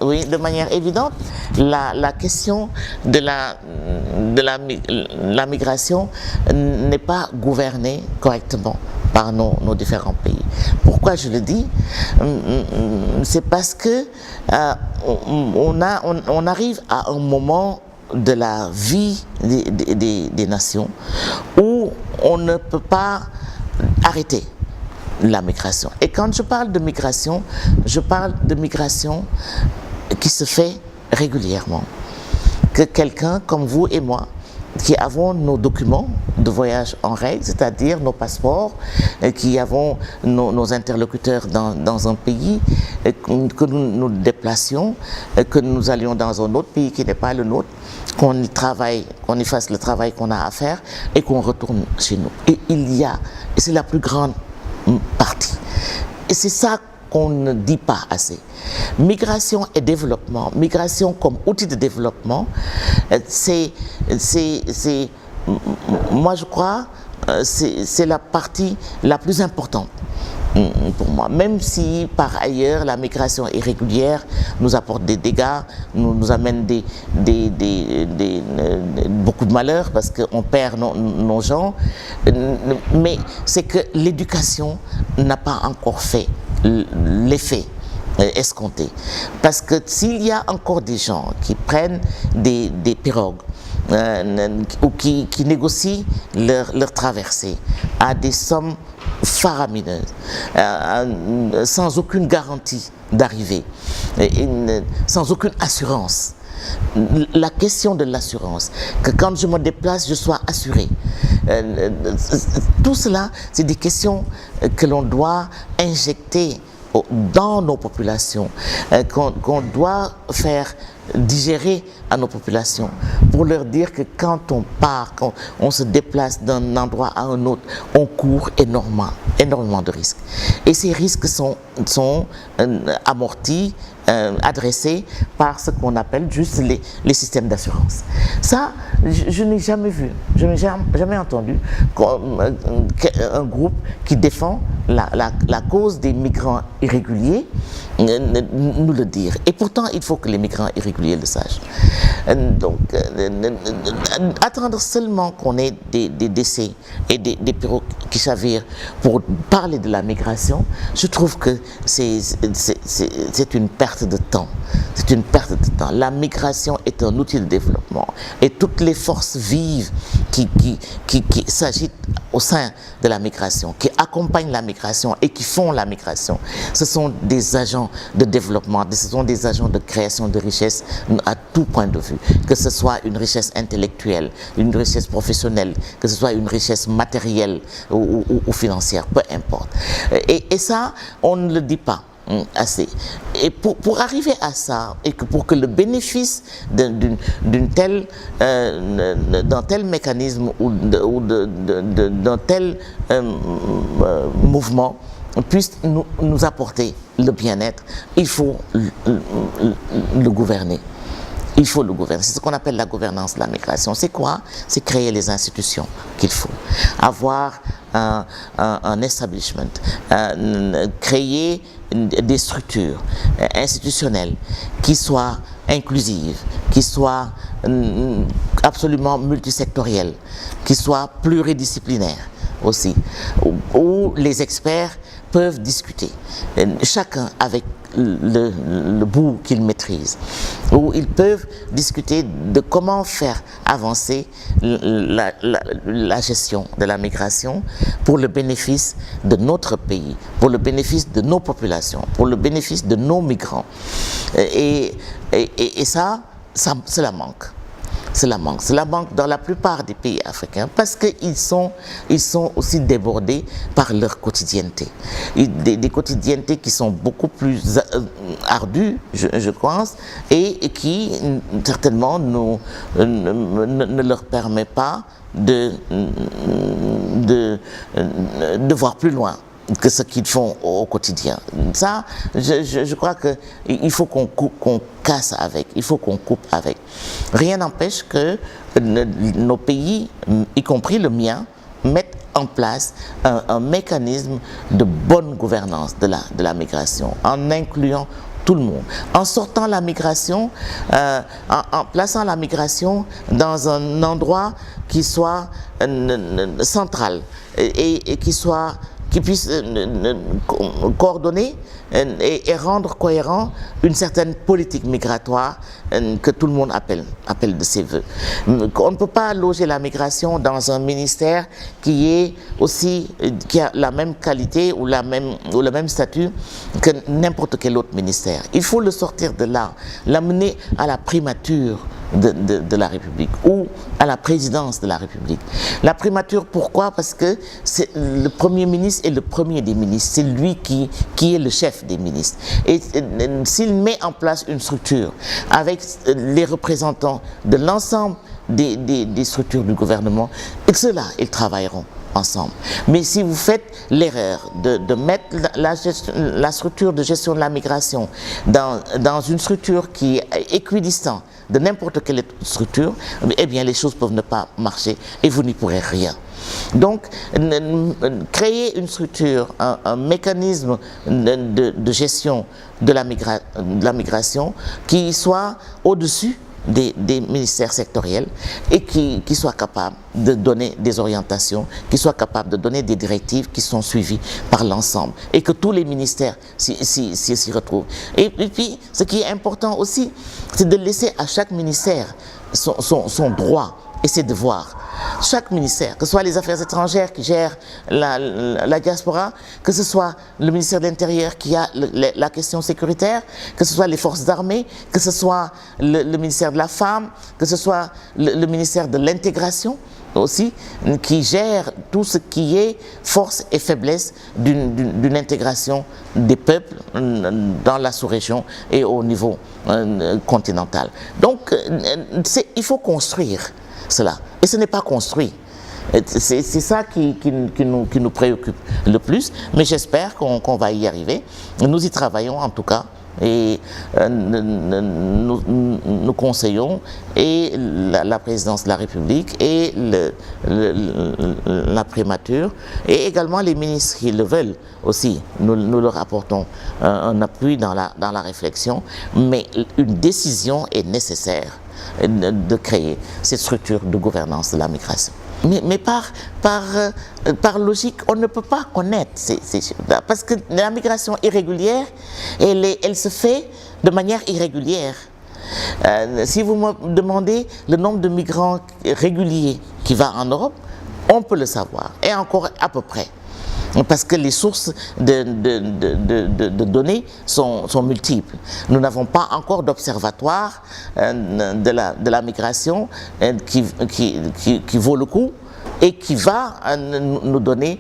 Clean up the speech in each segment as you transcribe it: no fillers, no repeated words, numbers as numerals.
Oui, de manière évidente, la question de la migration n'est pas gouvernée correctement par nos différents pays. Pourquoi je le dis? C'est parce que on arrive à un moment de la vie des nations où on ne peut pas arrêter la migration. Et quand je parle de migration, je parle de migration qui se fait régulièrement. Que quelqu'un comme vous et moi, qui avons nos documents de voyage en règle, c'est-à-dire nos passeports, qui avons nos interlocuteurs dans un pays, que nous nous déplacions, que nous allions dans un autre pays qui n'est pas le nôtre, qu'on y travaille, qu'on y fasse le travail qu'on a à faire et qu'on retourne chez nous. Et c'est la plus grande partie. Et c'est ça qu'on ne dit pas assez. Migration et développement, migration comme outil de développement, moi je crois, c'est la partie la plus importante pour moi. Même si par ailleurs la migration irrégulière nous apporte des dégâts, nous amène beaucoup de malheurs parce qu'on perd nos gens, mais c'est que l'éducation n'a pas encore fait l'effet escompté. Parce que s'il y a encore des gens qui prennent des pirogues ou qui négocient leur traversée à des sommes faramineuses, sans aucune garantie d'arrivée, sans aucune assurance. La question de l'assurance, que quand je me déplace, je sois assuré. Tout cela, c'est des questions que l'on doit injecter dans nos populations, qu'on doit faire digérer à nos populations pour leur dire que quand on part, quand on se déplace d'un endroit à un autre, on court énormément de risques. Et ces risques sont amortis, adressés par ce qu'on appelle juste les systèmes d'assurance. Ça, je n'ai jamais vu, je n'ai jamais entendu un groupe qui défend la cause des migrants irréguliers nous le dire. Et pourtant, il faut que les migrants irréguliers le sachent. Donc, attendre seulement qu'on ait des décès et des pirogues qui chavirent pour parler de la migration, je trouve que c'est une perte de temps. C'est une perte de temps. La migration est un outil de développement et toutes les forces vives qui s'agitent au sein de la migration, qui accompagnent la migration et qui font la migration, ce sont des agents de développement, ce sont des agents de création de richesse à tout point de vue, que ce soit une richesse intellectuelle, une richesse professionnelle, que ce soit une richesse matérielle ou financière, peu importe. Et ça, on ne le dit pas assez. Et pour arriver à ça, et pour que le bénéfice d'un tel mécanisme ou d'un tel mouvement puisse nous apporter le bien-être, il faut le gouverner. Il faut le gouverner. C'est ce qu'on appelle la gouvernance de la migration. C'est quoi? C'est créer les institutions qu'il faut. Avoir un establishment, créer des structures institutionnelles qui soient inclusives, qui soient absolument multisectorielles, qui soient pluridisciplinaires aussi, où les experts peuvent discuter, chacun avec le bout qu'ils maîtrisent, où ils peuvent discuter de comment faire avancer la gestion de la migration pour le bénéfice de notre pays, pour le bénéfice de nos populations, pour le bénéfice de nos migrants. Et ça, cela manque. Cela manque dans la plupart des pays africains parce qu'ils sont aussi débordés par leur quotidienneté. Des quotidiennetés qui sont beaucoup plus ardues, je pense, et qui certainement ne leur permet pas de voir plus loin que ce qu'ils font au quotidien. Ça, je crois qu'il faut qu'on casse avec, il faut qu'on coupe avec. Rien n'empêche que nos pays, y compris le mien, mettent en place un mécanisme de bonne gouvernance de la migration, en incluant tout le monde, en sortant la migration, en plaçant la migration dans un endroit qui soit central et qui puisse coordonner et rendre cohérent une certaine politique migratoire que tout le monde appelle de ses voeux. On ne peut pas loger la migration dans un ministère qui a la même qualité ou le même statut que n'importe quel autre ministère. Il faut le sortir de là, l'amener à la primature de la République ou à la présidence de la République. La primature, pourquoi? Parce que c'est le Premier ministre est le premier des ministres, c'est lui qui est le chef des ministres. Et s'il met en place une structure avec les représentants de l'ensemble des structures du gouvernement, et ceux-là, ils travailleront ensemble. Mais si vous faites l'erreur de mettre la structure de gestion de la migration dans une structure qui est équidistante de n'importe quelle structure, eh bien les choses peuvent ne pas marcher et vous n'y pourrez rien. Donc, créer une structure, un mécanisme de gestion de la migration qui soit au-dessus des ministères sectoriels et qui soit capable de donner des orientations, qui soit capable de donner des directives qui sont suivies par l'ensemble et que tous les ministères s'y retrouvent. Et puis, ce qui est important aussi, c'est de laisser à chaque ministère son droit et ses devoirs. Chaque ministère, que ce soit les Affaires étrangères qui gèrent la diaspora, que ce soit le ministère de l'Intérieur qui a la question sécuritaire, que ce soit les forces armées, que ce soit le ministère de la Femme, que ce soit le ministère de l'Intégration aussi, qui gère tout ce qui est force et faiblesse d'une intégration des peuples dans la sous-région et au niveau continental. Donc, il faut construire cela. Et ce n'est pas construit. C'est ça qui nous préoccupe le plus, mais j'espère qu'on va y arriver. Nous y travaillons en tout cas, et nous conseillons et la présidence de la République et la primature, et également les ministres qui le veulent aussi. Nous leur apportons un appui dans la réflexion, mais une décision est nécessaire de créer cette structure de gouvernance de la migration. Mais par logique, on ne peut pas connaître parce que la migration irrégulière, elle se fait de manière irrégulière. Si vous me demandez le nombre de migrants réguliers qui va en Europe, on peut le savoir, et encore à peu près. Parce que les sources de données sont multiples. Nous n'avons pas encore d'observatoire de la migration qui vaut le coup et qui va nous donner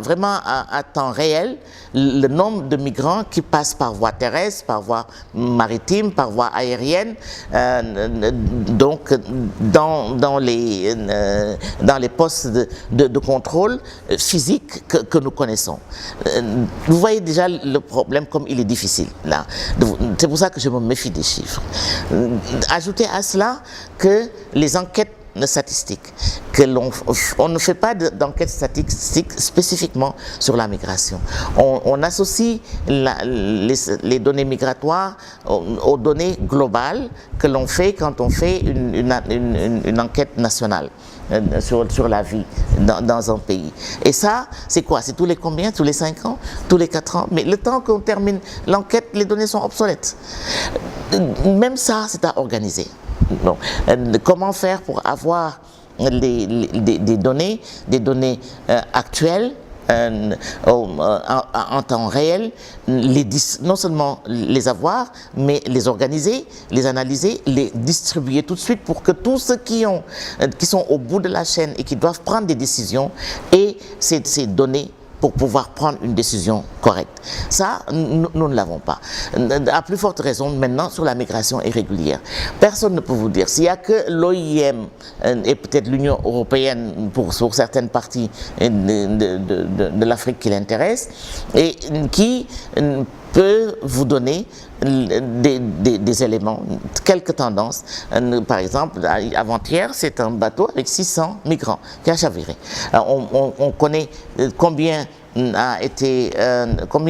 vraiment à temps réel le nombre de migrants qui passent par voie terrestre, par voie maritime, par voie aérienne, donc dans les postes de contrôle physique que nous connaissons. Vous voyez déjà le problème comme il est difficile là. C'est pour ça que je me méfie des chiffres. Ajoutez à cela que les enquêtes statistiques, on ne fait pas d'enquête statistique spécifiquement sur la migration. On associe les données migratoires aux données globales que l'on fait quand on fait une enquête nationale sur la vie dans un pays. Et ça, c'est quoi? C'est tous les combien? Tous les 5 ans? Tous les 4 ans? Mais le temps qu'on termine l'enquête, les données sont obsolètes. Même ça, c'est à organiser. Bon. Comment faire pour avoir des données actuelles en temps réel, non seulement les avoir, mais les organiser, les analyser, les distribuer tout de suite pour que tous ceux qui sont au bout de la chaîne et qui doivent prendre des décisions aient ces données pour pouvoir prendre une décision correcte. Ça, nous ne l'avons pas. À plus forte raison, maintenant, sur la migration irrégulière. Personne ne peut vous dire. S'il n'y a que l'OIM et peut-être l'Union européenne pour certaines parties de l'Afrique qui l'intéresse, et qui peut vous donner des éléments, quelques tendances. Par exemple, avant-hier, c'est un bateau avec 600 migrants qui a chaviré. On connaît combien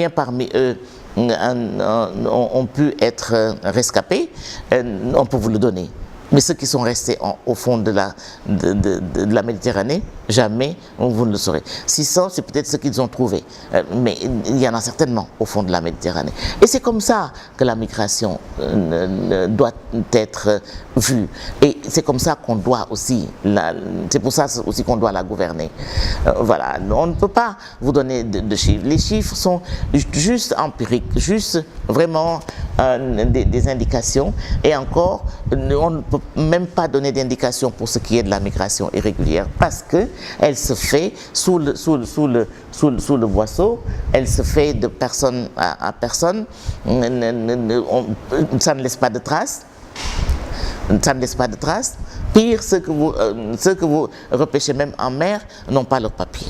parmi eux ont pu être rescapés, on peut vous le donner. Mais ceux qui sont restés au fond de la Méditerranée, jamais vous ne le saurez. 600, c'est peut-être ce qu'ils ont trouvé, mais il y en a certainement au fond de la Méditerranée. Et c'est comme ça que la migration doit être vue. Et c'est comme ça qu'on doit aussi, c'est pour ça aussi qu'on doit la gouverner. Voilà, on ne peut pas vous donner de chiffres. Les chiffres sont juste empiriques, juste vraiment des indications. Et encore, on ne peut même pas donner d'indications pour ce qui est de la migration irrégulière parce que elle se fait sous le boisseau, elle se fait de personne à personne, ça ne laisse pas de traces. Ça ne laisse pas de traces. Pire, ceux que vous repêchez même en mer n'ont pas leur papier.